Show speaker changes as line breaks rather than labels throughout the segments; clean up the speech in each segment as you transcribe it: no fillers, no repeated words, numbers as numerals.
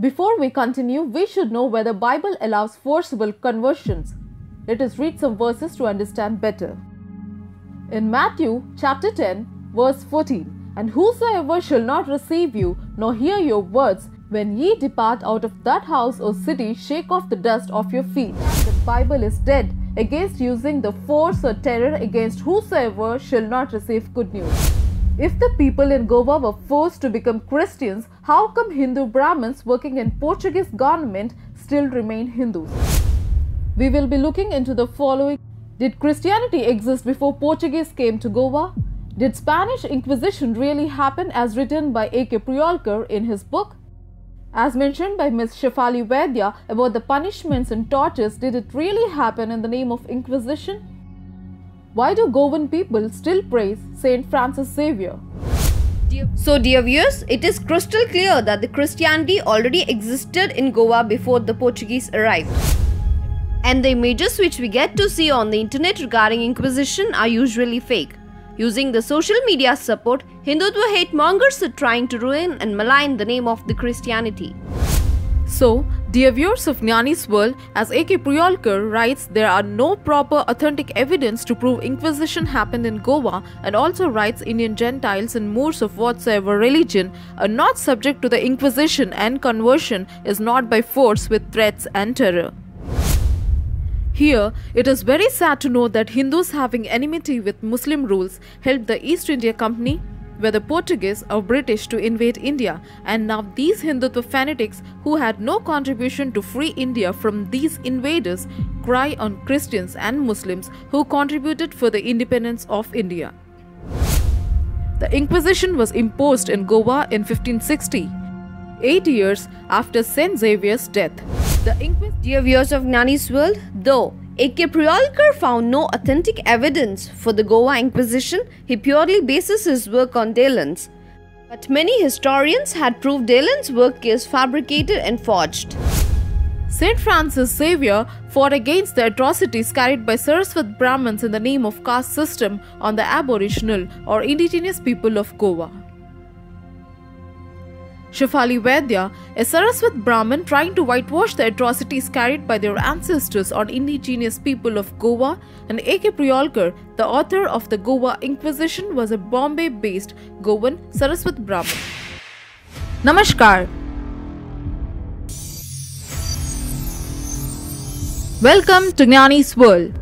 Before we continue, we should know whether Bible allows forcible conversions. Let us read some verses to understand better. In Matthew chapter 10, verse 14, "And whosoever shall not receive you, nor hear your words, when ye depart out of that house or city, shake off the dust off your feet." The Bible is dead against using the force or terror against whosoever shall not receive good news. If the people in Goa were forced to become Christians, how come Hindu Brahmins working in Portuguese government still remain Hindus? We will be looking into the following. Did Christianity exist before Portuguese came to Goa? Did Spanish Inquisition really happen as written by A.K. Priolkar in his book? As mentioned by Ms. Shefali Vaidya about the punishments and tortures, did it really happen in the name of Inquisition? Why do Goan people still praise Saint Francis Xavier?
So dear viewers, it is crystal clear that the Christianity already existed in Goa before the Portuguese arrived. And the images which we get to see on the internet regarding Inquisition are usually fake. Using the social media support, Hindutva hate mongers are trying to ruin and malign the name of the Christianity.
So, dear viewers of Jnani's World, as A.K. Priolkar writes, there are no proper authentic evidence to prove Inquisition happened in Goa, and also writes Indian Gentiles and Moors of whatsoever religion are not subject to the Inquisition, and conversion is not by force with threats and terror. Here, it is very sad to know that Hindus having enmity with Muslim rules helped the East India Company, whether Portuguese or British, to invade India, and now these Hindutva fanatics who had no contribution to free India from these invaders cry on Christians and Muslims who contributed for the independence of India. The Inquisition was imposed in Goa in 1560, 8 years after Saint Xavier's death.
Dear viewers of Jnani's World, though A.K. Priolkar found no authentic evidence for the Goa Inquisition, he purely bases his work on Dalen's. But many historians had proved Dalen's work is fabricated and forged.
Saint Francis Xavier fought against the atrocities carried by Saraswat Brahmins in the name of caste system on the aboriginal or indigenous people of Goa. Shefali Vaidya, a Saraswat Brahmin trying to whitewash the atrocities carried by their ancestors on indigenous people of Goa, and A.K. Priolkar, the author of the Goa Inquisition, was a Bombay-based Goan Saraswat Brahmin. Namaskar. Welcome to Jnani's World.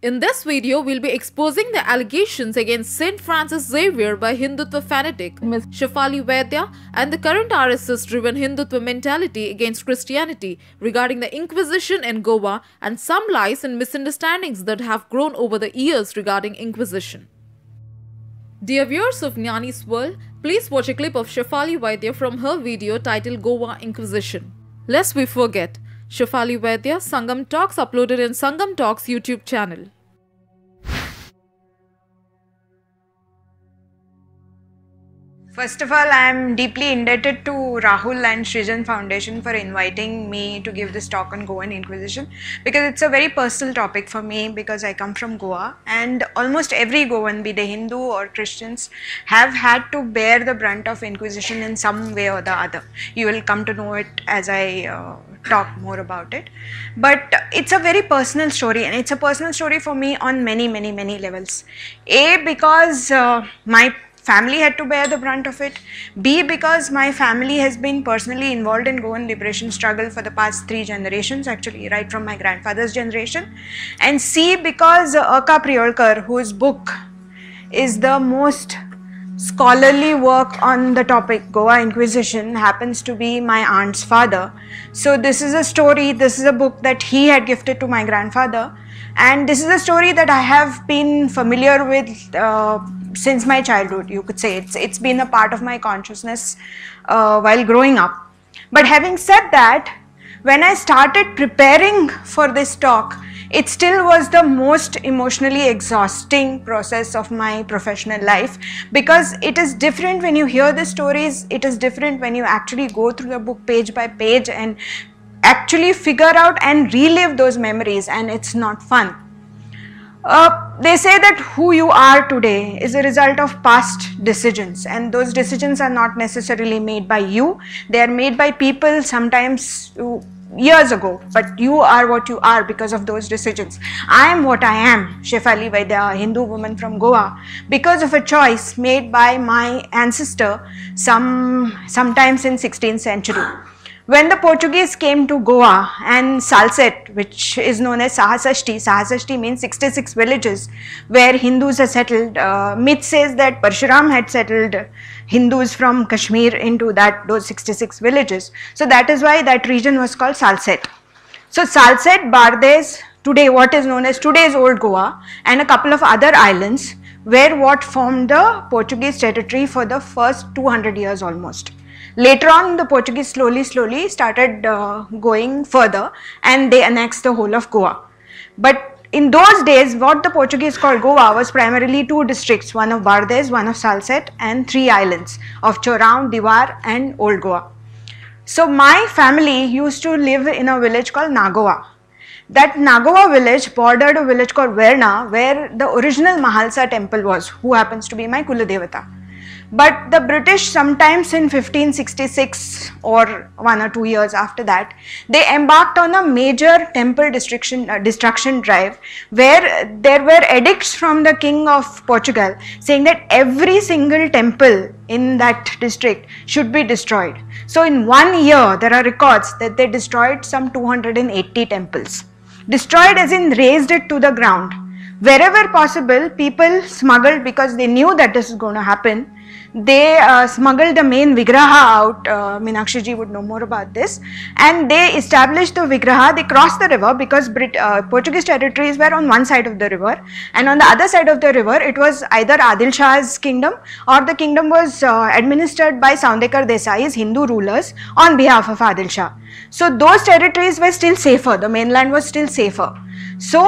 In this video, we'll be exposing the allegations against Saint Francis Xavier by Hindutva fanatic Ms. Shefali Vaidya and the current RSS-driven Hindutva mentality against Christianity regarding the Inquisition in Goa, and some lies and misunderstandings that have grown over the years regarding Inquisition. Dear viewers of Jnani's World, please watch a clip of Shefali Vaidya from her video titled Goa Inquisition. Lest we forget, Shefali Vaidya, Sangam Talks, uploaded in Sangam Talks YouTube channel.
First of all, I am deeply indebted to Rahul and Srijan Foundation for inviting me to give this talk on Goan Inquisition, because it's a very personal topic for me, because I come from Goa, and almost every Goan, be they Hindu or Christians, have had to bear the brunt of Inquisition in some way or the other. You will come to know it as I talk more about it. But it's a very personal story, and it's a personal story for me on many levels. A, because my family had to bear the brunt of it. B, because my family has been personally involved in Goan liberation struggle for the past 3 generations, actually right from my grandfather's generation. And C, because A.K. Priolkar, whose book is the most scholarly work on the topic Goa Inquisition, happens to be my aunt's father. So this is a story, this is a book that he had gifted to my grandfather, and this is a story that I have been familiar with since my childhood, you could say. It's been a part of my consciousness while growing up. But having said that, when I started preparing for this talk, it still was the most emotionally exhausting process of my professional life, because it is different when you hear the stories, it is different when you actually go through the book page by page and actually figure out and relive those memories, and it's not fun. They say that who you are today is a result of past decisions, and those decisions are not necessarily made by you. They are made by people sometimes years ago, but you are what you are because of those decisions. I am what I am, Shefali Vaidya, a Hindu woman from Goa, because of a choice made by my ancestor sometimes in 16th century. When the Portuguese came to Goa and Salsette, which is known as Sahasashti means 66 villages where Hindus are settled. Myth says that Parshuram had settled Hindus from Kashmir into those 66 villages. So that is why that region was called Salsette. So Salsette, Bardez, today what is known as today's Old Goa, and a couple of other islands were what formed the Portuguese territory for the first 200 years almost. Later on, the Portuguese slowly started going further, and they annexed the whole of Goa. But in those days, what the Portuguese called Goa was primarily two districts, one of Bardez, one of Salsette, and three islands of Chorão, Diwar and Old Goa. So my family used to live in a village called Nagoa. That Nagoa village bordered a village called Verna, where the original Mahalsa temple was, who happens to be my Kuladevata. But the British, sometimes in 1566 or 1 or 2 years after that, they embarked on a major temple destruction drive, where there were edicts from the King of Portugal saying that every single temple in that district should be destroyed. So in 1 year, there are records that they destroyed some 280 temples. Destroyed as in razed it to the ground. Wherever possible, people smuggled, because they knew that this is going to happen, they smuggled the main Vigraha out. Meenakshi ji would know more about this, and they established the Vigraha. They crossed the river because Portuguese territories were on one side of the river, and on the other side of the river it was either Adil Shah's kingdom, or the kingdom was administered by Saundekar Desai's Hindu rulers on behalf of Adil Shah. So those territories were still safer, the mainland was still safer. So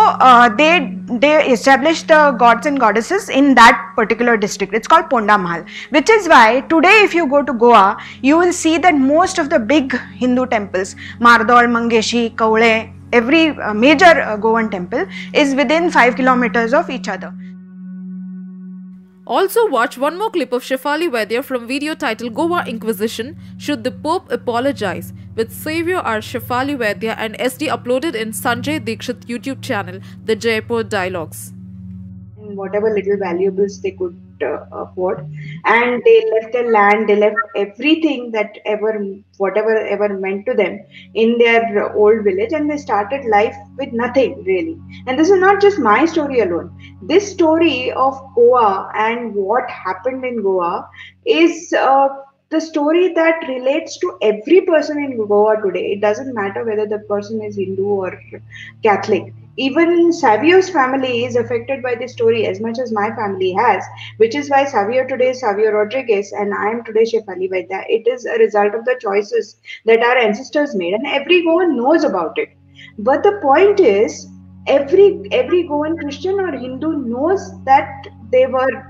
they established the gods and goddesses in that particular district. It's called Ponda Mahal, which is why today if you go to Goa, you will see that most of the big Hindu temples, Mardol, Mangeshi, Kaule, every major Goan temple is within 5 kilometers of each other.
Also watch one more clip of Shefali Vaidya from video titled Goa Inquisition, Should the Pope Apologize? With Saviour R. Shefali Vaidya and SD uploaded in Sanjay Dikshit YouTube channel, The Jaipur Dialogues.
Whatever little valuables they could afford, and they left their land, they left everything that whatever ever meant to them in their old village, and they started life with nothing really. And this is not just my story alone. This story of Goa and what happened in Goa is the story that relates to every person in Goa today. It doesn't matter whether the person is Hindu or Catholic. Even Savio's family is affected by this story as much as my family has, which is why Savio today is Savio Rodriguez and I am today Shefali Vaidya. It is a result of the choices that our ancestors made, and every Goan knows about it. But the point is, every Goan Christian or Hindu knows that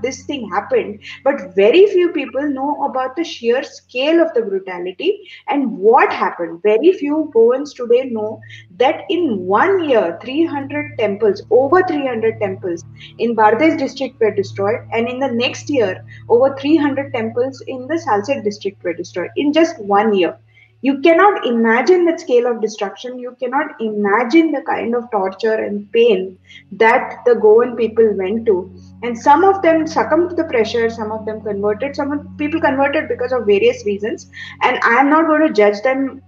this thing happened, but very few people know about the sheer scale of the brutality and what happened. Very few Goans today know that in 1 year, 300 temples, over 300 temples in Bardez district were destroyed, and in the next year, over 300 temples in the Salsette district were destroyed in just 1 year. You cannot imagine that scale of destruction. You cannot imagine the kind of torture and pain that the Goan people went to. And some of them succumbed to the pressure, some of them converted, people converted because of various reasons. And I am not going to judge them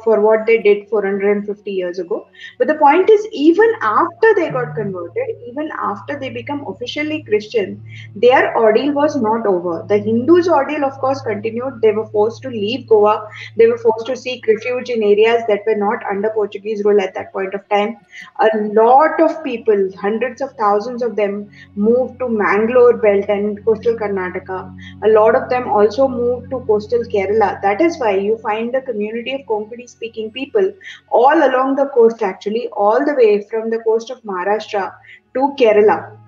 for what they did 450 years ago. But the point is, even after they got converted, even after they become officially Christian, their ordeal was not over. The Hindus' ordeal, of course, continued. They were forced to leave Goa. They were forced to seek refuge in areas that were not under Portuguese rule at that point of time. A lot of people, hundreds of thousands of them, moved to Mangalore belt and coastal Karnataka. A lot of them also moved to coastal Kerala. That is why you find the community of Konkani speaking people all along the coast, actually all the way from the coast of Maharashtra to Kerala.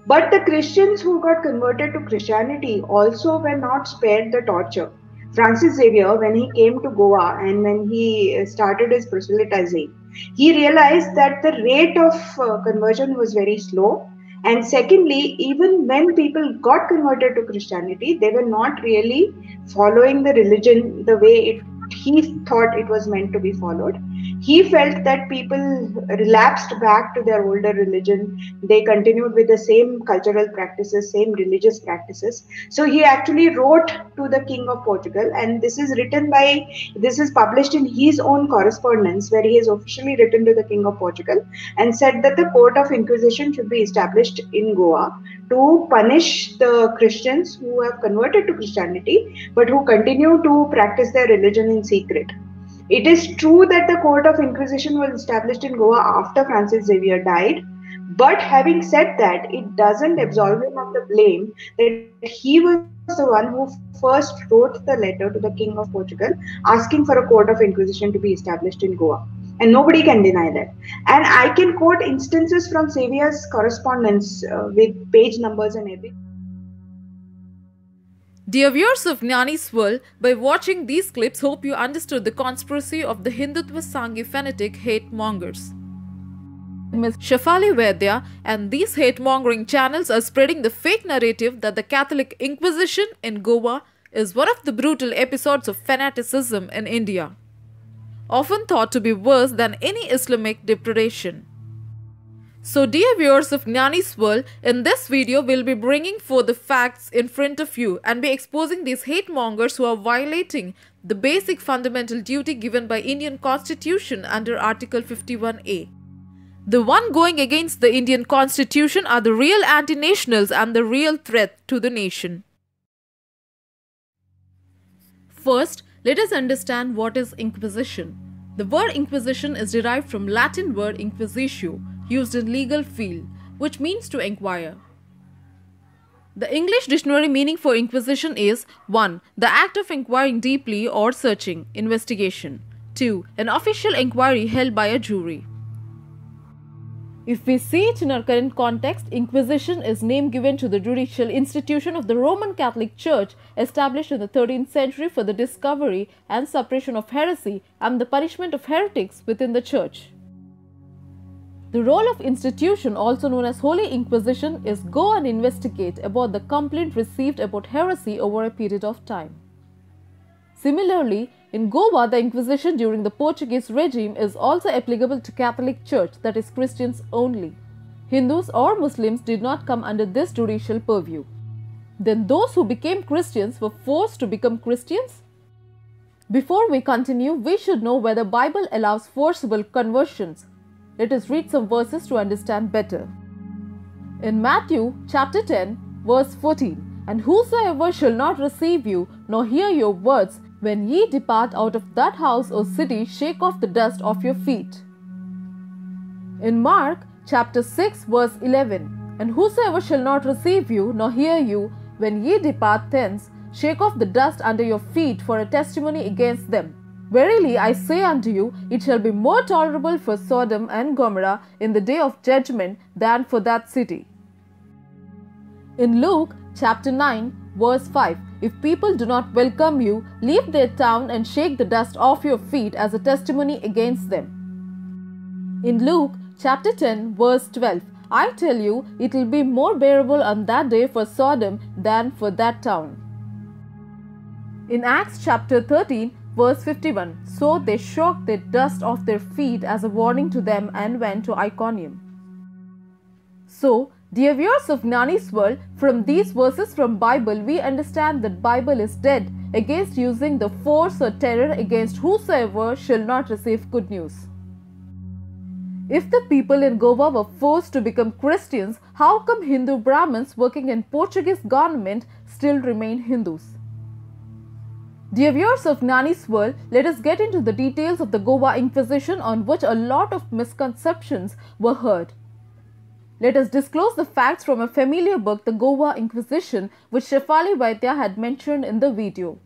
But the Christians who got converted to Christianity also were not spared the torture. Francis Xavier, when he came to Goa and when he started his proselytizing, He realized that the rate of conversion was very slow. And secondly, even when people got converted to Christianity, they were not really following the religion the way he thought it was meant to be followed. He felt that people relapsed back to their older religion. They continued with the same cultural practices, same religious practices. So he actually wrote to the King of Portugal, and this is published in his own correspondence, where he has officially written to the King of Portugal and said that the court of inquisition should be established in Goa to punish the Christians who have converted to Christianity but who continue to practice their religion in secret. It is true that the court of inquisition was established in Goa after Francis Xavier died, but having said that, it doesn't absolve him of the blame that he was the one who first wrote the letter to the King of Portugal asking for a court of inquisition to be established in Goa. And nobody can deny that. And I can quote instances from Xavier's correspondence with page numbers and everything.
Dear viewers of Jnani's World, by watching these clips, hope you understood the conspiracy of the Hindutva Sanghi fanatic hate mongers. Ms. Shefali Vaidya and these hate-mongering channels are spreading the fake narrative that the Catholic Inquisition in Goa is one of the brutal episodes of fanaticism in India, often thought to be worse than any Islamic depredation. So dear viewers of Jnani's World, in this video we'll be bringing forth the facts in front of you and be exposing these hate mongers who are violating the basic fundamental duty given by Indian Constitution under Article 51A. The one going against the Indian Constitution are the real anti-nationals and the real threat to the nation. First, let us understand what is Inquisition. The word Inquisition is derived from Latin word inquisitio, used in legal field, which means to inquire. The English dictionary meaning for inquisition is 1. The act of inquiring deeply or searching, investigation. 2. An official inquiry held by a jury. If we see it in our current context, Inquisition is name given to the judicial institution of the Roman Catholic Church established in the 13th century for the discovery and suppression of heresy and the punishment of heretics within the Church. The role of institution, also known as Holy Inquisition, is go and investigate about the complaint received about heresy over a period of time. Similarly, in Goa, the Inquisition during the Portuguese regime is also applicable to Catholic Church, that is Christians only. Hindus or Muslims did not come under this judicial purview. Then those who became Christians were forced to become Christians? Before we continue, we should know whether the Bible allows forcible conversions. Let us read some verses to understand better. In Matthew chapter 10, verse 14, "And whosoever shall not receive you, nor hear your words, when ye depart out of that house or city, shake off the dust off your feet." In Mark chapter 6, verse 11, "And whosoever shall not receive you, nor hear you, when ye depart thence, shake off the dust under your feet for a testimony against them. Verily I say unto you, it shall be more tolerable for Sodom and Gomorrah in the day of judgment than for that city." In Luke chapter 9, verse 5, "If people do not welcome you, leave their town and shake the dust off your feet as a testimony against them." In Luke chapter 10, verse 12, "I tell you, it will be more bearable on that day for Sodom than for that town." In Acts chapter 13, verse 51, "So they shook the dust off their feet as a warning to them and went to Iconium." So, dear viewers of Jnani's World, from these verses from Bible, we understand that Bible is dead against using the force or terror against whosoever shall not receive good news. If the people in Goa were forced to become Christians, how come Hindu Brahmins working in Portuguese government still remain Hindus? Dear viewers of Jnani's World, let us get into the details of the Goa Inquisition, on which a lot of misconceptions were heard. Let us disclose the facts from a familiar book, The Goa Inquisition, which Shefali Vaidya had mentioned in the video.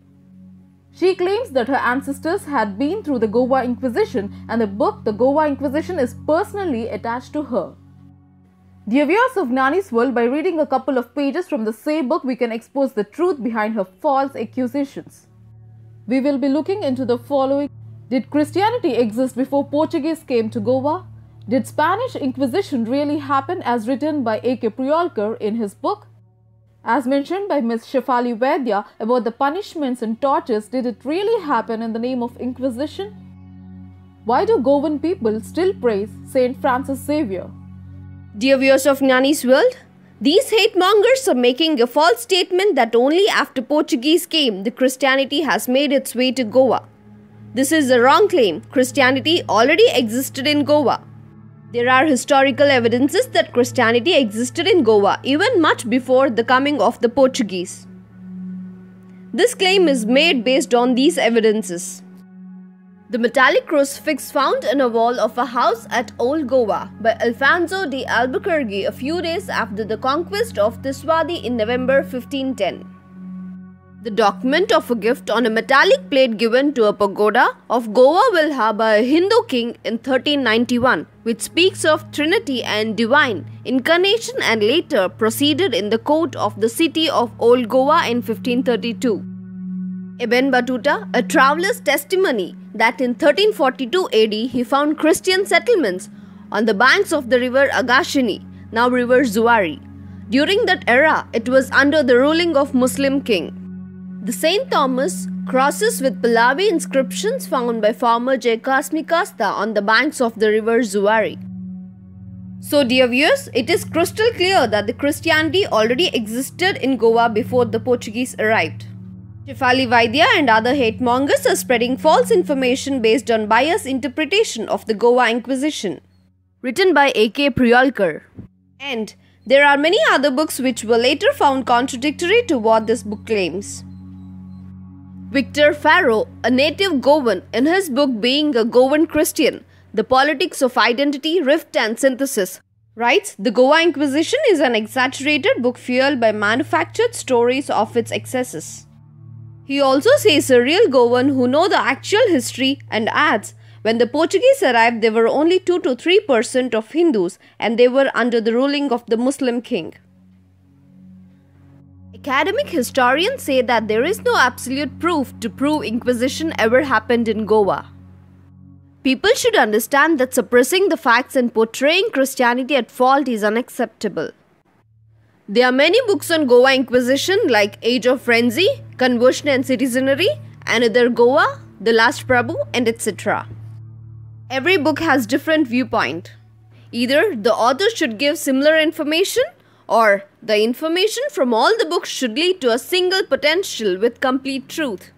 She claims that her ancestors had been through the Goa Inquisition, and the book, The Goa Inquisition, is personally attached to her. Dear viewers of Jnani's World, by reading a couple of pages from the same book, we can expose the truth behind her false accusations. We will be looking into the following. Did Christianity exist before Portuguese came to Goa? Did Spanish Inquisition really happen as written by A.K. Priyolkar in his book? As mentioned by Ms. Shefali Vaidya about the punishments and tortures, did it really happen in the name of Inquisition? Why do Goan people still praise Saint Francis Xavier?
Dear viewers of Gnani's World, these hate mongers are making a false statement that only after Portuguese came, the Christianity has made its way to Goa. This is a wrong claim. Christianity already existed in Goa. There are historical evidences that Christianity existed in Goa even much before the coming of the Portuguese. This claim is made based on these evidences. The metallic crucifix found in a wall of a house at Old Goa by Alfonso de Albuquerque a few days after the conquest of Tiswadi in November 1510. The document of a gift on a metallic plate given to a pagoda of Goa Vilha by a Hindu king in 1391, which speaks of Trinity and Divine Incarnation and later proceeded in the court of the city of Old Goa in 1532. Ibn Battuta, a traveller's testimony that in 1342 AD he found Christian settlements on the banks of the river Agashini, now river Zuari. During that era, it was under the ruling of Muslim king. The St. Thomas crosses with Pahlavi inscriptions found by farmer Jaikas Mikasta on the banks of the river Zuari. So dear viewers, it is crystal clear that the Christianity already existed in Goa before the Portuguese arrived. Shefali Vaidya and other hate mongers are spreading false information based on biased interpretation of the Goa Inquisition, written by A.K. Priyolkar. And there are many other books which were later found contradictory to what this book claims. Victor Farrow, a native Goan, in his book Being a Goan Christian, The Politics of Identity, Rift and Synthesis, writes, the Goa Inquisition is an exaggerated book fueled by manufactured stories of its excesses. He also says a real Goan who know the actual history and adds, when the Portuguese arrived there were only 2 to 3% of Hindus and they were under the ruling of the Muslim king. Academic historians say that there is no absolute proof to prove Inquisition ever happened in Goa. People should understand that suppressing the facts and portraying Christianity at fault is unacceptable. There are many books on Goa Inquisition like Age of Frenzy, Conversion and Citizenry, Another Goa, The Last Prabhu, and etc. Every book has different viewpoint. Either the author should give similar information or the information from all the books should lead to a single potential with complete truth.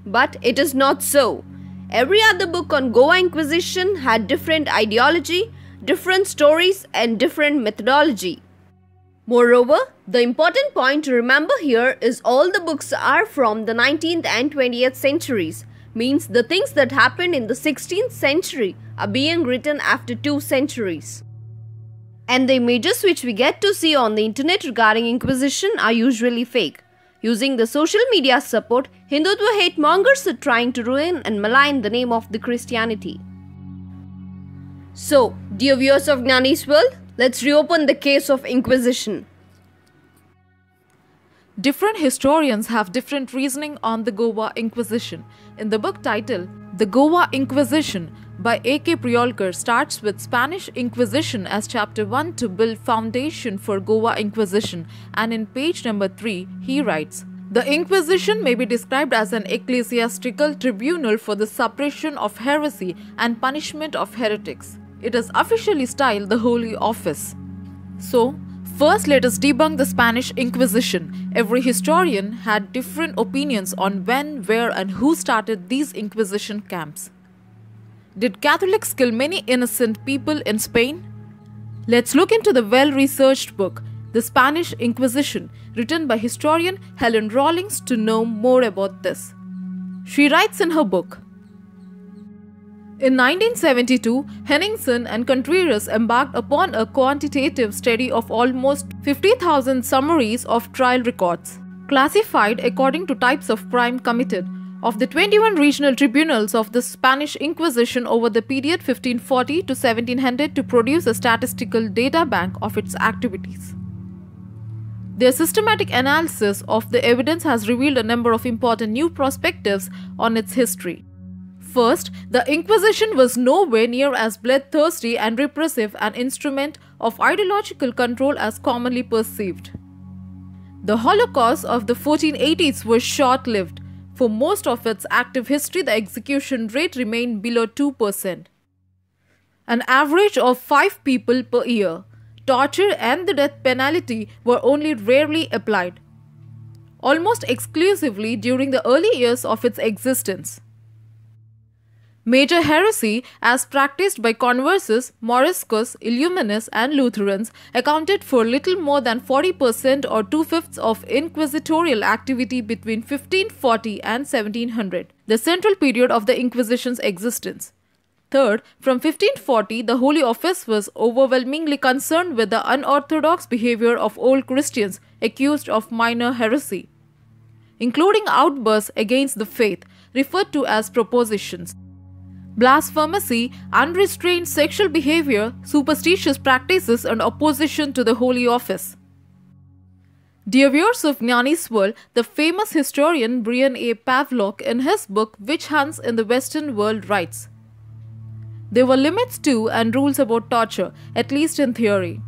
But it is not so. Every other book on Goa Inquisition had different ideology, different stories and different methodology. Moreover, the important point to remember here is all the books are from the 19th and 20th centuries, means the things that happened in the 16th century are being written after 2 centuries. And the images which we get to see on the internet regarding Inquisition are usually fake. Using the social media support, Hindutva hate mongers are trying to ruin and malign the name of the Christianity. So, dear viewers of Gnani's World, let's reopen the case of Inquisition.
Different historians have different reasoning on the Goa Inquisition. In the book titled The Goa Inquisition by A.K. Priyolkar starts with Spanish Inquisition as chapter 1 to build foundation for Goa Inquisition, and in page number 3 he writes, the Inquisition may be described as an ecclesiastical tribunal for the suppression of heresy and punishment of heretics. It is officially styled the Holy Office. So, first let us debunk the Spanish Inquisition. Every historian had different opinions on when, where and who started these Inquisition camps. Did Catholics kill many innocent people in Spain? Let's look into the well-researched book, The Spanish Inquisition, written by historian Helen Rawlings to know more about this. She writes in her book, in 1972, Henningsen and Contreras embarked upon a quantitative study of almost 50,000 summaries of trial records, classified according to types of crime committed, of the 21 regional tribunals of the Spanish Inquisition over the period 1540 to 1700 to produce a statistical data bank of its activities. Their systematic analysis of the evidence has revealed a number of important new perspectives on its history. First, the Inquisition was nowhere near as bloodthirsty and repressive an instrument of ideological control as commonly perceived. The Holocaust of the 1480s was short-lived. For most of its active history, the execution rate remained below 2%. An average of 5 people per year. Torture and the death penalty were only rarely applied, almost exclusively during the early years of its existence. Major heresy, as practiced by conversos, Moriscos, Illuminists, and Lutherans, accounted for little more than 40% or 2/5 of inquisitorial activity between 1540 and 1700, the central period of the Inquisition's existence. Third, from 1540, the Holy Office was overwhelmingly concerned with the unorthodox behavior of old Christians accused of minor heresy, including outbursts against the faith, referred to as propositions, blasphemy, unrestrained sexual behavior, superstitious practices, and opposition to the Holy Office. Dear viewers of Jnani's World, the famous historian Brian A. Pavlock, in his book Witch Hunts in the Western World, writes, "There were limits to and rules about torture, at least in theory.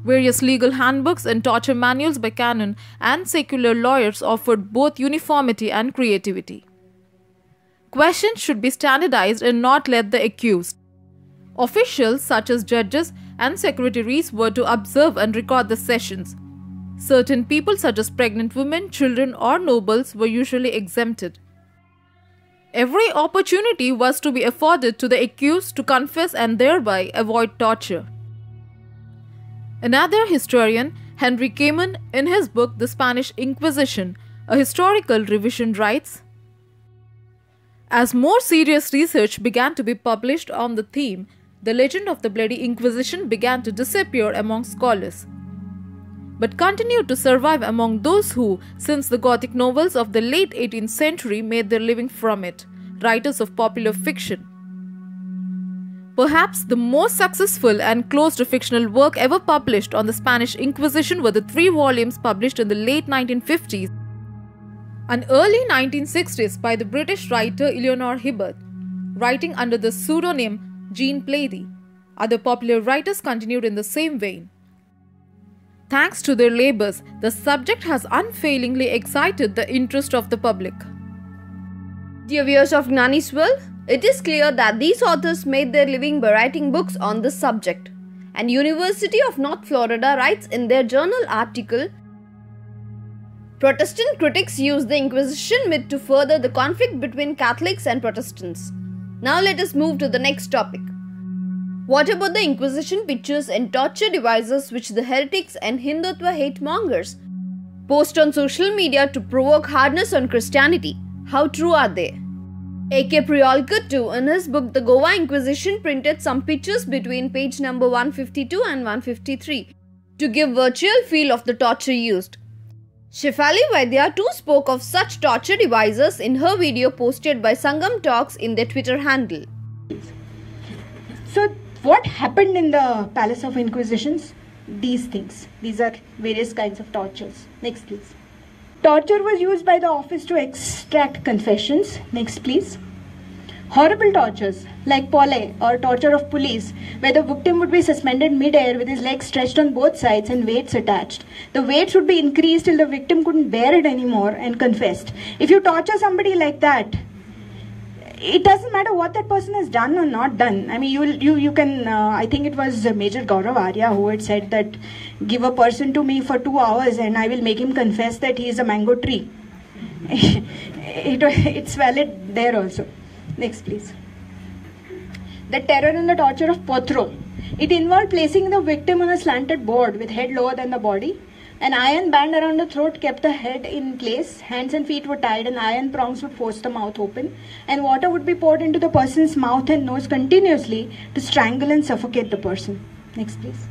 Various legal handbooks and torture manuals by canon and secular lawyers offered both uniformity and creativity. Questions should be standardized and not let the accused. Officials such as judges and secretaries were to observe and record the sessions. Certain people such as pregnant women, children, or nobles were usually exempted. Every opportunity was to be afforded to the accused to confess and thereby avoid torture." Another historian, Henry Kamen, in his book The Spanish Inquisition, a historical revision, writes, "As more serious research began to be published on the theme, the legend of the Bloody Inquisition began to disappear among scholars, but continued to survive among those who, since the Gothic novels of the late 18th century, made their living from it, writers of popular fiction. Perhaps the most successful and close to fictional work ever published on the Spanish Inquisition were the 3 volumes published in the late 1950s and early 1960s by the British writer Eleanor Hibbert, writing under the pseudonym Jean Plaidy. Other popular writers continued in the same vein. Thanks to their labors, the subject has unfailingly excited the interest of the public."
Dear viewers of Jnani's World, it is clear that these authors made their living by writing books on this subject. And University of North Florida writes in their journal article, "Protestant critics use the Inquisition myth to further the conflict between Catholics and Protestants." Now let us move to the next topic. What about the Inquisition pictures and torture devices which the heretics and Hindutva hate mongers post on social media to provoke hardness on Christianity? How true are they? A.K. Priolkar too, in his book The Goa Inquisition, printed some pictures between page number 152 and 153 to give virtual feel of the torture used. Shefali Vaidya too spoke of such torture devices in her video posted by Sangam Talks in their Twitter handle.
So what happened in the Palace of Inquisitions? These things. These are various kinds of tortures. Next please. Torture was used by the office to extract confessions. Next please. Horrible tortures like polle or torture of police, where the victim would be suspended mid-air with his legs stretched on both sides and weights attached. The weights would be increased till the victim couldn't bear it anymore and confessed. If you torture somebody like that, it doesn't matter what that person has done or not done. I mean, you can, I think it was Major Gaurav Arya who had said that, give a person to me for 2 hours and I will make him confess that he is a mango tree. It's valid there also. Next please. The terror and the torture of Potro. It involved placing the victim on a slanted board with head lower than the body. An iron band around the throat kept the head in place, hands and feet were tied and iron prongs would force the mouth open, and water would be poured into the person's mouth and nose continuously to strangle and suffocate the person. Next please.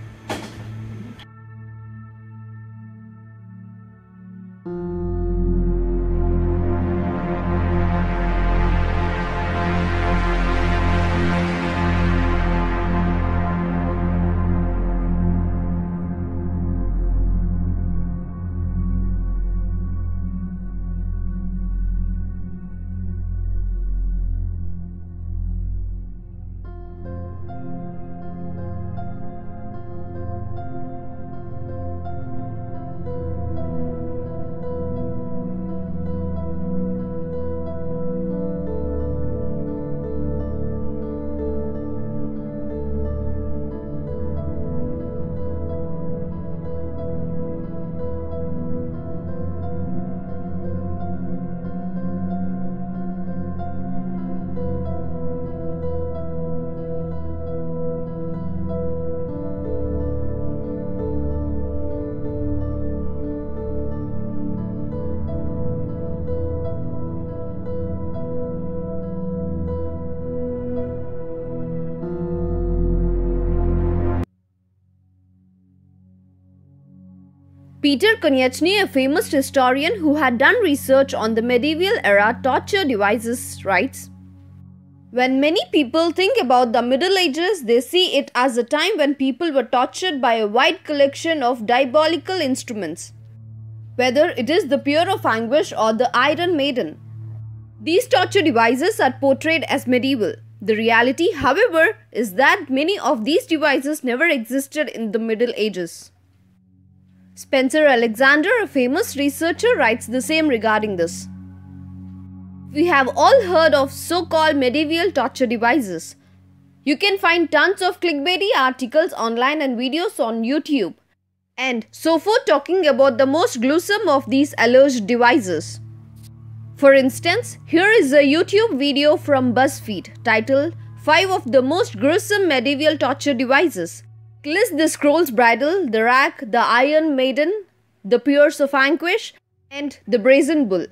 Peter Konieczny, a famous historian who had done research on the medieval era torture devices, writes, "When many people think about the Middle Ages, they see it as a time when people were tortured by a wide collection of diabolical instruments, whether it is the Peer of Anguish or the Iron Maiden. These torture devices are portrayed as medieval. The reality, however, is that many of these devices never existed in the Middle Ages." Spencer Alexander, a famous researcher, writes the same regarding this. "We have all heard of so-called medieval torture devices. You can find tons of clickbaity articles online and videos on YouTube and so forth talking about the most gruesome of these alleged devices. For instance, here is a YouTube video from BuzzFeed titled 5 of the most gruesome medieval torture devices. List the Scroll's Bridle, the Rack, the Iron Maiden, the Pierce of Anguish, and the Brazen Bull.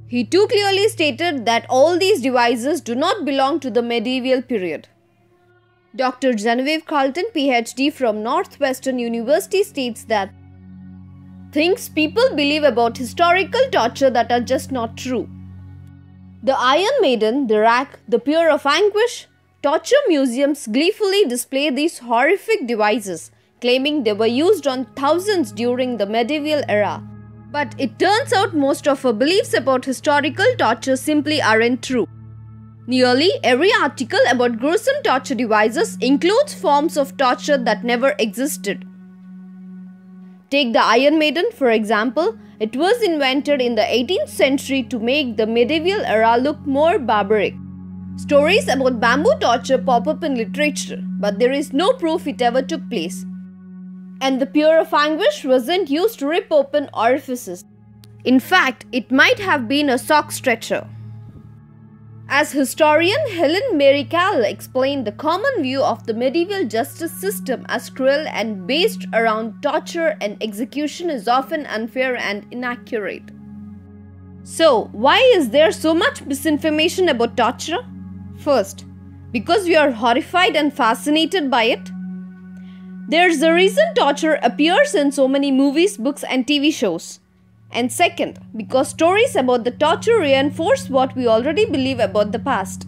He too clearly stated that all these devices do not belong to the medieval period. Dr. Genevieve Carlton, PhD from Northwestern University, states that things people believe about historical torture that are just not true. The Iron Maiden, the Rack, the Peer of Anguish, torture museums gleefully display these horrific devices, claiming they were used on thousands during the medieval era. But it turns out most of our beliefs about historical torture simply aren't true. Nearly every article about gruesome torture devices includes forms of torture that never existed. Take the Iron Maiden, for example. It was invented in the 18th century to make the medieval era look more barbaric. Stories about bamboo torture pop up in literature, but there is no proof it ever took place. And the Peer of Anguish wasn't used to rip open orifices. In fact, it might have been a sock stretcher. As historian Helen Mary Cowell explained, the common view of the medieval justice system as cruel and based around torture and execution is often unfair and inaccurate. So, why is there so much misinformation about torture? First, because we are horrified and fascinated by it. There's a reason torture appears in so many movies, books, and TV shows. And second, because stories about the torture reinforce what we already believe about the past.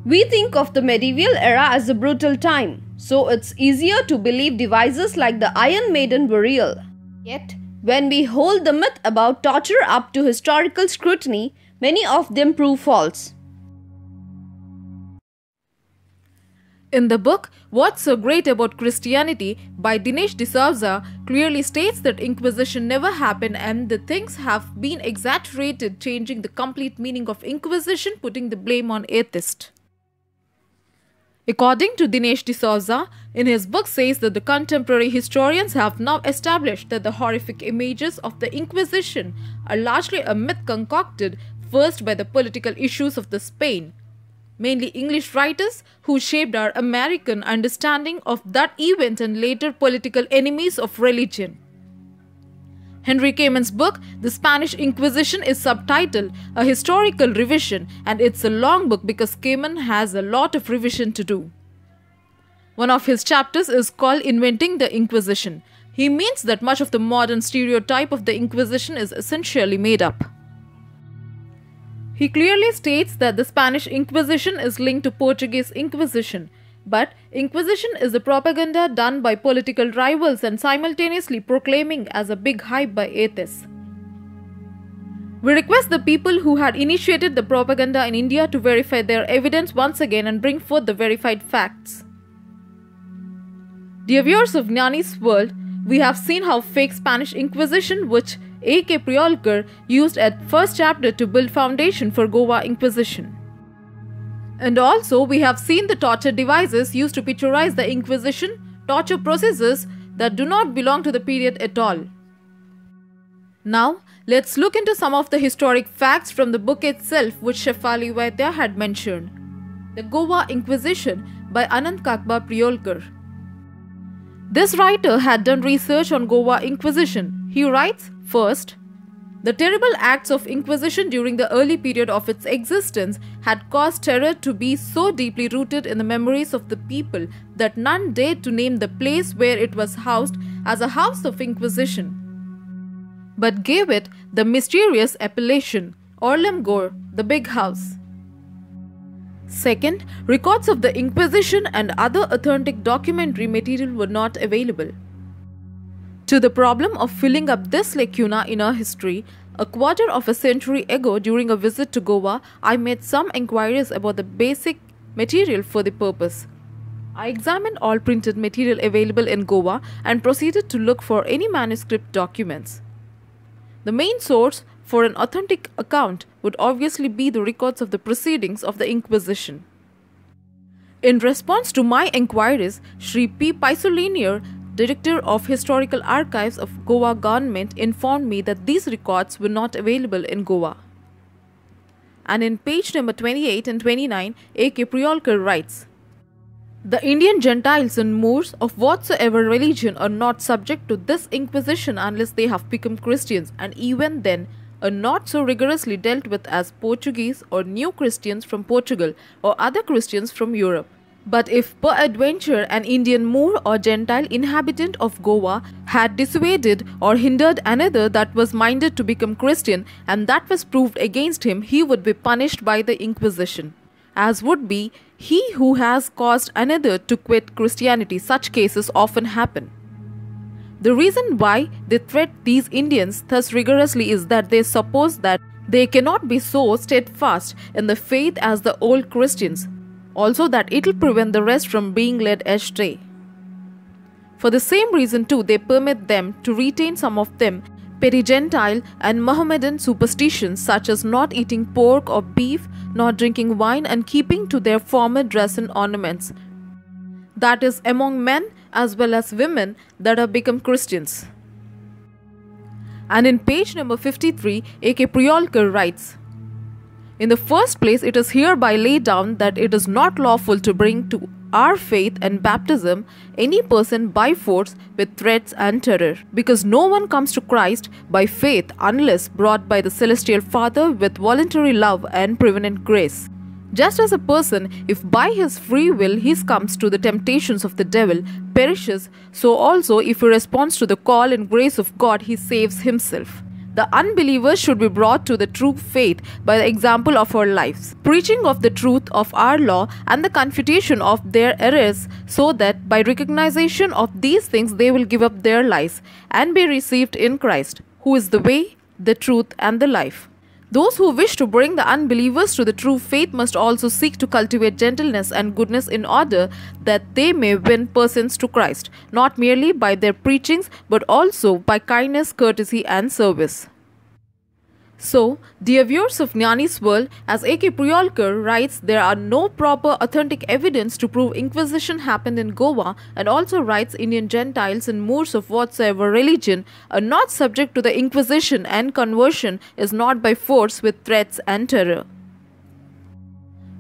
We think of the medieval era as a brutal time, so it's easier to believe devices like the Iron Maiden were real. Yet, when we hold the myth about torture up to historical scrutiny, many of them prove false.
In the book, What's So Great About Christianity by Dinesh D'Souza clearly states that Inquisition never happened and the things have been exaggerated, changing the complete meaning of Inquisition, putting the blame on atheists. According to Dinesh D'Souza, in his book says that the contemporary historians have now established that the horrific images of the Inquisition are largely a myth concocted first by the political issues of the Spain, mainly English writers who shaped our American understanding of that event and later political enemies of religion. Henry Kamen's book, The Spanish Inquisition, is subtitled A Historical Revision, and it's a long book because Kamen has a lot of revision to do. One of his chapters is called Inventing the Inquisition. He means that much of the modern stereotype of the Inquisition is essentially made up. He clearly states that the Spanish Inquisition is linked to Portuguese Inquisition, but Inquisition is the propaganda done by political rivals and simultaneously proclaiming as a big hype by atheists. We request the people who had initiated the propaganda in India to verify their evidence once again and bring forth the verified facts. Dear viewers of Gnani's World, we have seen how fake Spanish Inquisition, which A.K. Priolkar used at first chapter to build foundation for Goa Inquisition. And also we have seen the torture devices used to picturize the Inquisition, torture processes that do not belong to the period at all. Now, let's look into some of the historic facts from the book itself which Shefali Vaidya had mentioned. The Goa Inquisition by Anand Kakba Priolkar. This writer had done research on Goa Inquisition. He writes, first, the terrible acts of Inquisition during the early period of its existence had caused terror to be so deeply rooted in the memories of the people that none dared to name the place where it was housed as a house of Inquisition, but gave it the mysterious appellation, Orlemgor, the Big House. Second, records of the Inquisition and other authentic documentary material were not available. To the problem of filling up this lacuna in our history, a quarter of a century ago during a visit to Goa, I made some inquiries about the basic material for the purpose. I examined all printed material available in Goa and proceeded to look for any manuscript documents. The main source for an authentic account would obviously be the records of the proceedings of the Inquisition. In response to my inquiries, Sri P. Paisolinier, Director of Historical Archives of Goa Government, informed me that these records were not available in Goa. And in page number 28 and 29, A.K. Priolkar writes, the Indian Gentiles and Moors of whatsoever religion are not subject to this Inquisition unless they have become Christians, and even then are not so rigorously dealt with as Portuguese or New Christians from Portugal or other Christians from Europe. But if peradventure an Indian Moor or Gentile inhabitant of Goa had dissuaded or hindered another that was minded to become Christian, and that was proved against him, he would be punished by the Inquisition, as would be he who has caused another to quit Christianity. Such cases often happen. The reason why they threat these Indians thus rigorously is that they suppose that they cannot be so steadfast in the faith as the old Christians, also that it will prevent the rest from being led astray. For the same reason too, they permit them to retain some of them peri-Gentile and Mohammedan superstitions, such as not eating pork or beef, not drinking wine, and keeping to their former dress and ornaments. That is, among men as well as women that have become Christians. And in page number 53, A.K. Priolkar writes, in the first place, it is hereby laid down that it is not lawful to bring to our faith and baptism any person by force with threats and terror, because no one comes to Christ by faith unless brought by the Celestial Father with voluntary love and prevenient grace. Just as a person, if by his free will he succumbs to the temptations of the devil, perishes, so also if he responds to the call and grace of God, he saves himself. The unbelievers should be brought to the true faith by the example of our lives, preaching of the truth of our law and the confutation of their errors, so that by recognition of these things they will give up their lies and be received in Christ, who is the way, the truth, and the life. Those who wish to bring the unbelievers to the true faith must also seek to cultivate gentleness and goodness in order that they may win persons to Christ, not merely by their preachings but also by kindness, courtesy, and service. So, dear viewers of Jnani's World, as A.K. Priolkar writes, there are no proper authentic evidence to prove Inquisition happened in Goa, and also writes Indian Gentiles and Moors of whatsoever religion are not subject to the Inquisition, and conversion is not by force with threats and terror.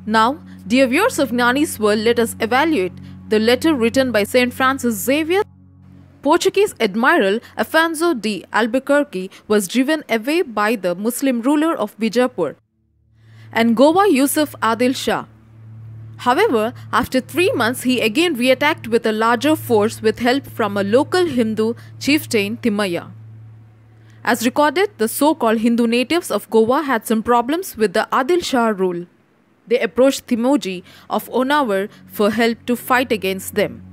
Now, dear viewers of Jnani's World, let us evaluate the letter written by St. Francis Xavier. Portuguese Admiral Afonso de Albuquerque was driven away by the Muslim ruler of Bijapur and Goa Yusuf Adil Shah. However, after 3 months he again reattacked with a larger force with help from a local Hindu chieftain Timaya. As recorded, the so-called Hindu natives of Goa had some problems with the Adil Shah rule. They approached Timoji of Honavar for help to fight against them.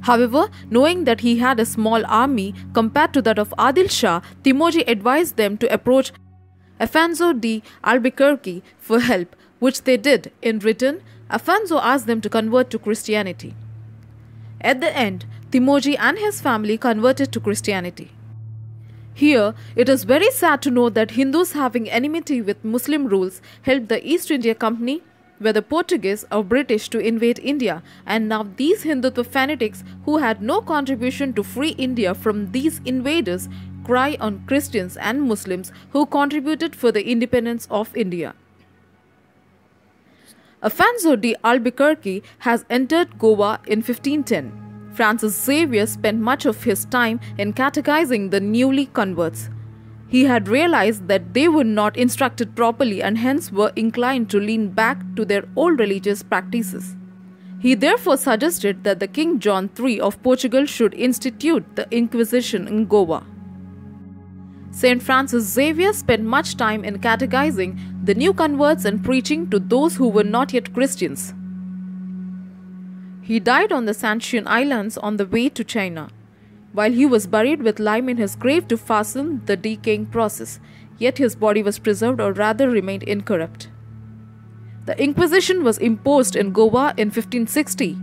However, knowing that he had a small army compared to that of Adil Shah, Timoji advised them to approach Afonso de Albuquerque for help, which they did. In return, Afonso asked them to convert to Christianity. At the end, Timoji and his family converted to Christianity. Here, it is very sad to note that Hindus having enmity with Muslim rules helped the East India Company, whether Portuguese or British, to invade India, and now these Hindutva fanatics who had no contribution to free India from these invaders cry on Christians and Muslims who contributed for the independence of India. Afonso de Albuquerque has entered Goa in 1510. Francis Xavier spent much of his time in catechizing the newly converts. He had realized that they were not instructed properly and hence were inclined to lean back to their old religious practices. He therefore suggested that the King John III of Portugal should institute the Inquisition in Goa. Saint Francis Xavier spent much time in catechizing the new converts and preaching to those who were not yet Christians. He died on the Santian Islands on the way to China, while he was buried with lime in his grave to fasten the decaying process, yet his body was preserved or rather remained incorrupt. The Inquisition was imposed in Goa in 1560,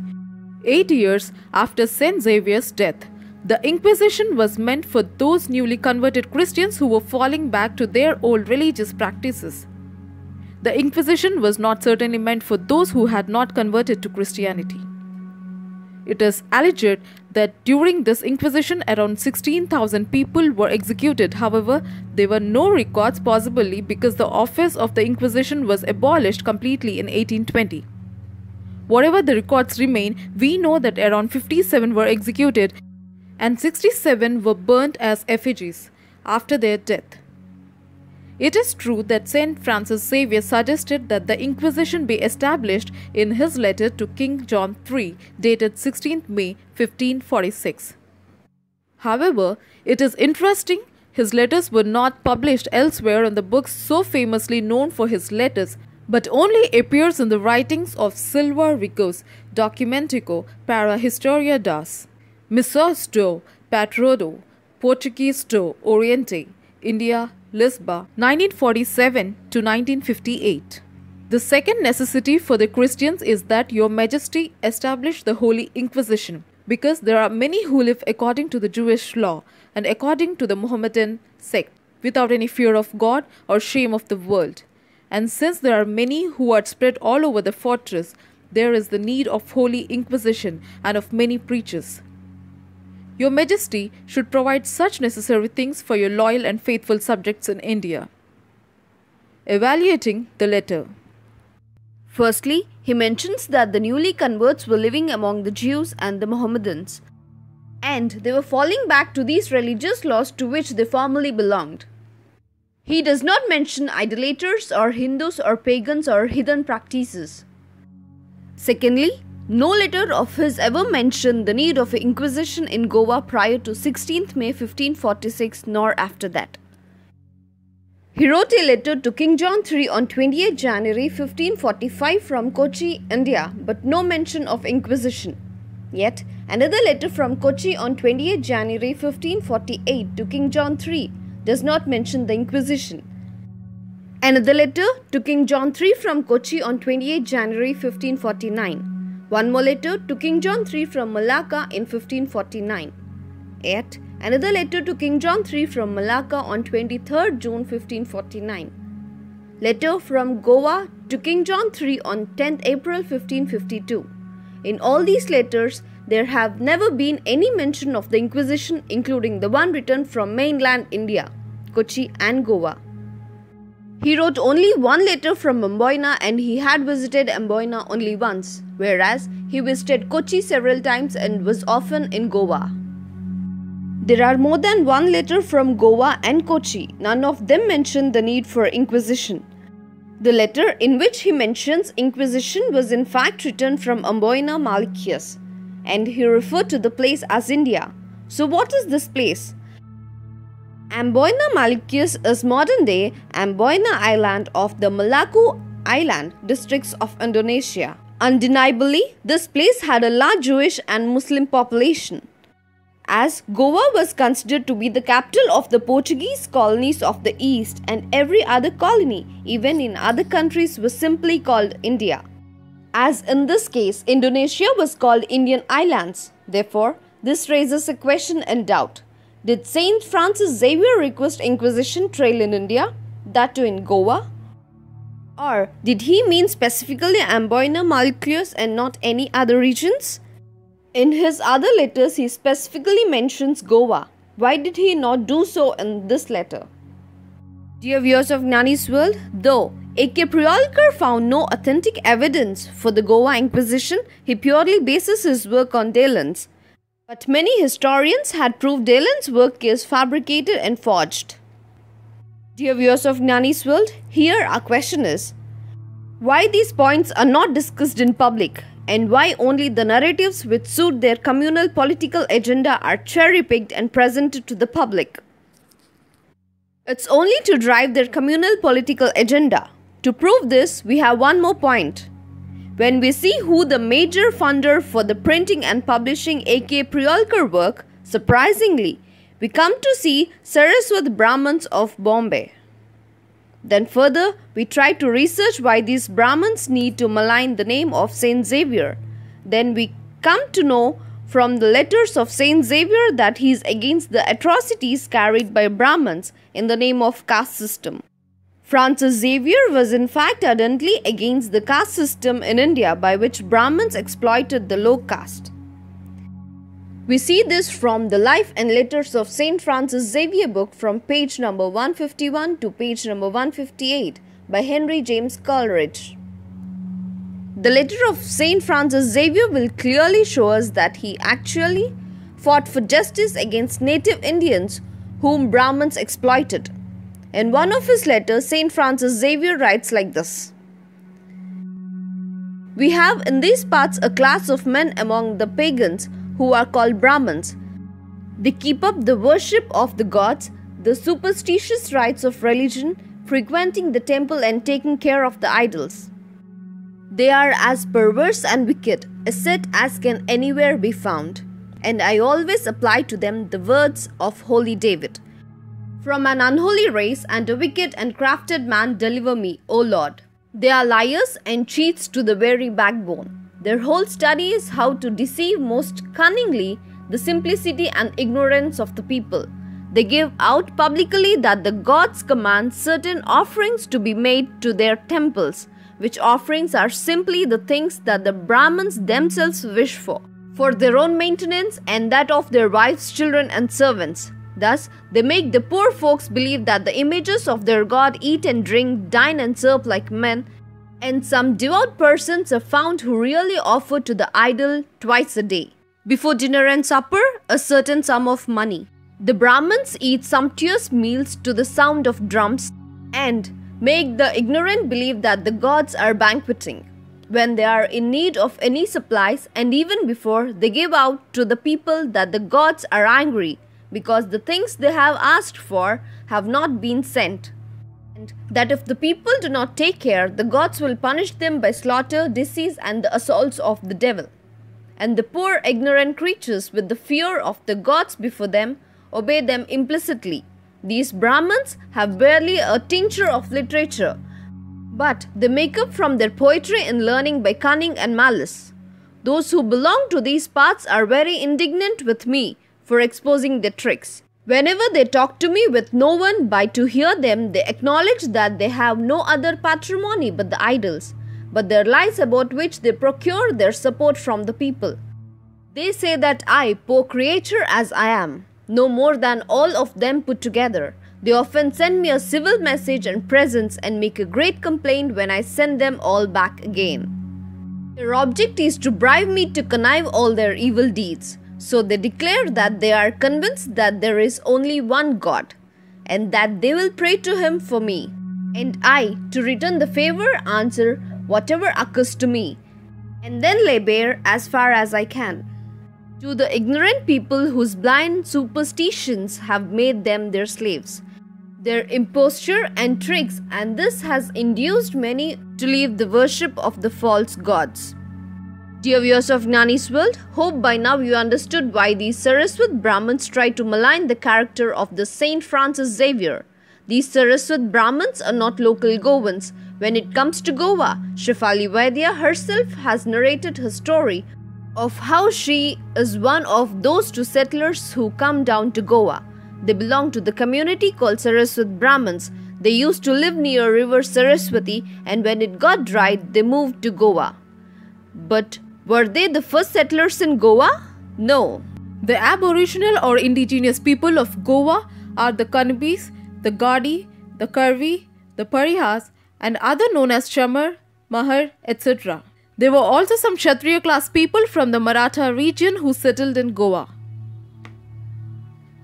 8 years after Saint Xavier's death. The Inquisition was meant for those newly converted Christians who were falling back to their old religious practices. The Inquisition was not certainly meant for those who had not converted to Christianity. It is alleged that during this Inquisition around 16,000 people were executed. However, there were no records, possibly because the office of the Inquisition was abolished completely in 1820. Whatever the records remain, we know that around 57 were executed and 67 were burnt as effigies after their death. It is true that Saint Francis Xavier suggested that the Inquisition be established in his letter to King John III, dated 16th May 1546. However, it is interesting his letters were not published elsewhere in the books so famously known for his letters, but only appears in the writings of Silva Rigos, Documentico para Historia das Missões do Patrodo, Portuguese do Oriente, India, Lisbon, 1947 to 1958. The second necessity for the Christians is that Your Majesty establish the Holy Inquisition, because there are many who live according to the Jewish law and according to the Mohammedan sect, without any fear of God or shame of the world. And since there are many who are spread all over the fortress, there is the need of Holy Inquisition and of many preachers. Your Majesty should provide such necessary things for your loyal and faithful subjects in India. Evaluating the letter.
Firstly, he mentions that the newly converts were living among the Jews and the Mohammedans, and they were falling back to these religious laws to which they formerly belonged. He does not mention idolaters or Hindus or pagans or hidden practices. Secondly, no letter of his ever mentioned the need of an inquisition in Goa prior to 16th May 1546 nor after that. He wrote a letter to King John III on 28 January 1545 from Kochi, India, but no mention of inquisition. Yet, another letter from Kochi on 28 January 1548 to King John III does not mention the inquisition. Another letter to King John III from Kochi on 28 January 1549. One more letter to King John III from Malacca in 1549. Yet, another letter to King John III from Malacca on 23rd June 1549. Letter from Goa to King John III on 10th April 1552. In all these letters, there have never been any mention of the Inquisition, including the one written from mainland India, Kochi and Goa. He wrote only one letter from Amboina and he had visited Amboina only once, whereas he visited Kochi several times and was often in Goa. There are more than one letter from Goa and Kochi. None of them mention the need for inquisition. The letter in which he mentions inquisition was in fact written from Amboina Malikius, and he referred to the place as India. So what is this place? Amboina Malikius is modern-day Amboina Island of the Maluku Island districts of Indonesia. Undeniably, this place had a large Jewish and Muslim population. As Goa was considered to be the capital of the Portuguese colonies of the East, and every other colony, even in other countries, was simply called India. As in this case, Indonesia was called Indian Islands. Therefore, this raises a question and doubt. Did Saint Francis Xavier request Inquisition trial in India, that too in Goa? Or did he mean specifically Amboina Malikius and not any other regions? In his other letters, he specifically mentions Goa. Why did he not do so in this letter? Dear viewers of Gnani's World, though A.K. Priyolkar found no authentic evidence for the Goa Inquisition. He purely bases his work on Delen's. But many historians had proved Delen's work is fabricated and forged. Dear viewers of Gnani's World, here our question is, why these points are not discussed in public, and why only the narratives which suit their communal political agenda are cherry-picked and presented to the public? It's only to drive their communal political agenda. To prove this, we have one more point. When we see who the major funder for the printing and publishing A.K. Priyolkar work, surprisingly, we come to see Saraswat Brahmins of Bombay. Then further, we try to research why these Brahmins need to malign the name of Saint Xavier. Then we come to know from the letters of Saint Xavier that he is against the atrocities carried by Brahmins in the name of caste system. Francis Xavier was in fact ardently against the caste system in India by which Brahmins exploited the low caste. We see this from the Life and Letters of Saint Francis Xavier book from page number 151 to page number 158 by Henry James Coleridge. The letter of Saint Francis Xavier will clearly show us that he actually fought for justice against native Indians whom Brahmins exploited. In one of his letters, Saint Francis Xavier writes like this: "We have in these parts a class of men among the pagans who are called Brahmins. They keep up the worship of the gods, the superstitious rites of religion, frequenting the temple and taking care of the idols. They are as perverse and wicked a set as can anywhere be found, and I always apply to them the words of holy David. From an unholy race and a wicked and crafted man deliver me, O Lord. They are liars and cheats to the very backbone. Their whole study is how to deceive most cunningly the simplicity and ignorance of the people. They give out publicly that the gods command certain offerings to be made to their temples, which offerings are simply the things that the Brahmins themselves wish for their own maintenance and that of their wives, children and servants. Thus, they make the poor folks believe that the images of their god eat and drink, dine and serve like men, and some devout persons are found who really offer to the idol twice a day, before dinner and supper, a certain sum of money. The Brahmins eat sumptuous meals to the sound of drums and make the ignorant believe that the gods are banqueting. When they are in need of any supplies, and even before, they give out to the people that the gods are angry because the things they have asked for have not been sent, and that if the people do not take care, the gods will punish them by slaughter, disease and the assaults of the devil. And the poor ignorant creatures, with the fear of the gods before them, obey them implicitly. These Brahmins have barely a tincture of literature, but they make up from their poetry and learning by cunning and malice. Those who belong to these parts are very indignant with me for exposing their tricks. Whenever they talk to me with no one by to hear them, they acknowledge that they have no other patrimony but the idols, but their lies about which they procure their support from the people. They say that I, poor creature as I am, know more than all of them put together. They often send me a civil message and presents and make a great complaint when I send them all back again. Their object is to bribe me to connive all their evil deeds. So they declare that they are convinced that there is only one God, and that they will pray to him for me. And I, to return the favor, answer whatever occurs to me, and then lay bare as far as I can to the ignorant people whose blind superstitions have made them their slaves, their imposture and tricks, and this has induced many to leave the worship of the false gods. Dear viewers of Gnani's World, hope by now you understood why these Saraswat Brahmins try to malign the character of the Saint Francis Xavier. These Saraswat Brahmins are not local Goans. When it comes to Goa, Shefali Vaidya herself has narrated her story of how she is one of those two settlers who come down to Goa. They belong to the community called Saraswat Brahmins. They used to live near river Saraswati, and when it got dried, they moved to Goa. But were they the first settlers in Goa? No.
The aboriginal or indigenous people of Goa are the Kannabis, the Gadi, the Karvi, the Parihas and other known as Chamar, Mahar, etc. There were also some Kshatriya class people from the Maratha region who settled in Goa.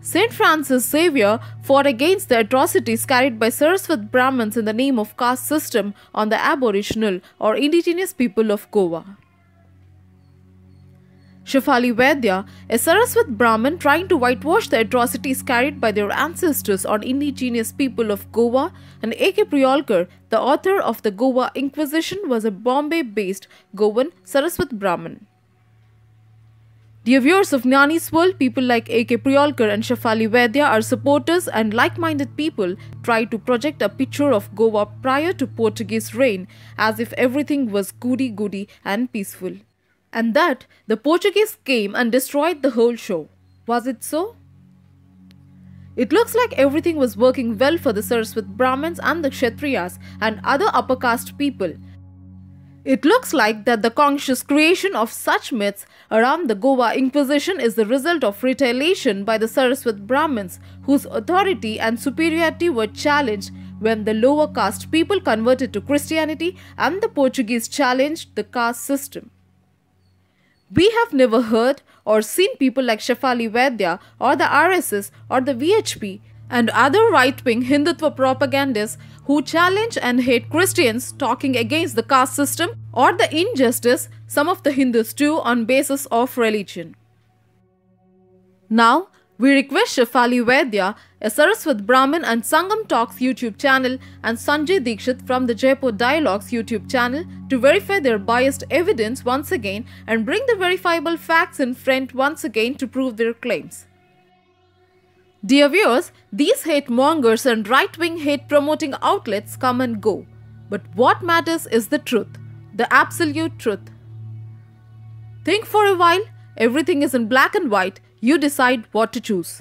Saint Francis Xavier fought against the atrocities carried by Saraswat Brahmins in the name of caste system on the aboriginal or indigenous people of Goa. Shefali Vaidya, a Saraswat Brahmin trying to whitewash the atrocities carried by their ancestors on indigenous people of Goa, and A.K. Priyolkar, the author of the Goa Inquisition, was a Bombay-based Goan Saraswat Brahmin. Dear viewers of Jnani's World, people like A.K. Priyolkar and Shefali Vaidya are supporters and like-minded people try to project a picture of Goa prior to Portuguese reign as if everything was goody-goody and peaceful. And that the Portuguese came and destroyed the whole show. Was it so? It looks like everything was working well for the Saraswat Brahmins and the Kshatriyas and other upper caste people. It looks like that the conscious creation of such myths around the Goa Inquisition is the result of retaliation by the Saraswat Brahmins, whose authority and superiority were challenged when the lower caste people converted to Christianity and the Portuguese challenged the caste system. We have never heard or seen people like Shefali Vaidya or the RSS or the VHP and other right-wing Hindutva propagandists who challenge and hate Christians talking against the caste system or the injustice some of the Hindus do on basis of religion. Now, we request Shefali Vaidya, a Saraswat Brahmin and Sangam Talks YouTube channel, and Sanjay Dikshit from the Jaipur Dialogues YouTube channel to verify their biased evidence once again and bring the verifiable facts in front once again to prove their claims. Dear viewers, these hate mongers and right-wing hate-promoting outlets come and go. But what matters is the truth, the absolute truth. Think for a while, everything is in black and white. You decide what to choose.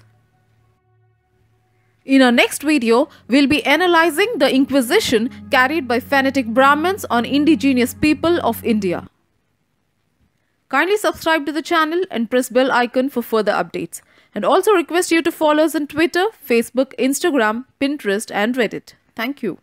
In our next video, we'll be analyzing the Inquisition carried by fanatic Brahmins on indigenous people of India. Kindly subscribe to the channel and press bell icon for further updates. And also request you to follow us on Twitter, Facebook, Instagram, Pinterest and Reddit. Thank you.